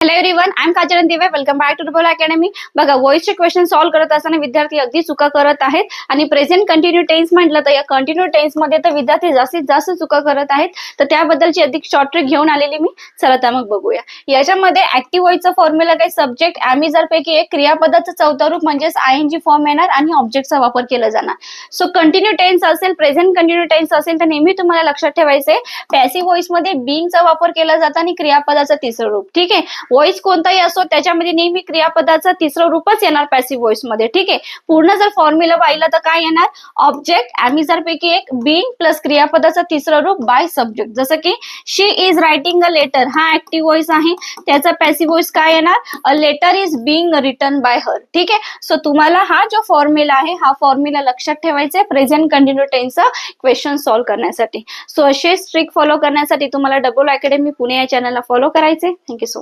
Hello everyone, I am Kajal Dive. Welcome back to double academy. बघा, व्हॉइसचे question solve करत असताना विद्यार्थी अगदी चुका करत आहेत आणि प्रेझेंट कंटिन्यू टेन्स म्हटलं तर या कंटिन्यू टेन्स मध्ये तर विद्यार्थी जास्तीत जास्त चुका करत आहेत. तर त्याबद्दलची अधिक शॉर्ट ट्रिक घेऊन आलेली मी. चला तर मग बघूया. याच्यामध्ये ऍक्टिव्ह व्हॉइसचा फॉर्म्युला काय, सब्जेक्ट जर पैकी एक, क्रियापदाचं चौथं रूप म्हणजेच आयएनजी फॉर्म येणार आणि ऑब्जेक्टचा वापर केला जाणार. सो कंटिन्यू टेन्स असेल, प्रेझेंट कंटिन्यू टेन्स असेल तर नेहमी तुम्हाला लक्षात ठेवायचंय पॅसिव्ह व्हॉइस मध्ये बीइंगचा वापर केला जातो आणि क्रियापदाचं तिसरं रूप. ठीक आहे, व्हॉइस कोणताही असो त्याच्यामध्ये नेहमी क्रियापदाचं तिसरं रूपच येणार पॅसिव्ह व्हॉइस मध्ये. ठीक आहे, पूर्ण जर फॉर्म्युला पाहिला तर काय येणार, ऑब्जेक्ट ॲमिझर पैकी एक, बीइंग प्लस क्रियापदाचं तिसरं रूप बाय सब्जेक्ट. जसं की she is writing a letter, हा ऍक्टिव्ह व्हॉइस आहे, त्याचा पॅसिव्ह व्हॉइस काय येणार, a letter is being written by her. ठीक आहे, सो तुम्हाला हा जो फॉर्म्युला आहे हा फॉर्म्युला लक्षात ठेवायचा आहे प्रेझेंट कंटिन्यू टेन्सचा क्वेश्चन सॉल्व्ह करण्यासाठी. सो असे ट्रिक फॉलो करण्यासाठी तुम्हाला डबल अकॅडमी पुणे या चॅनलला फॉलो करायचे. Thank you so much.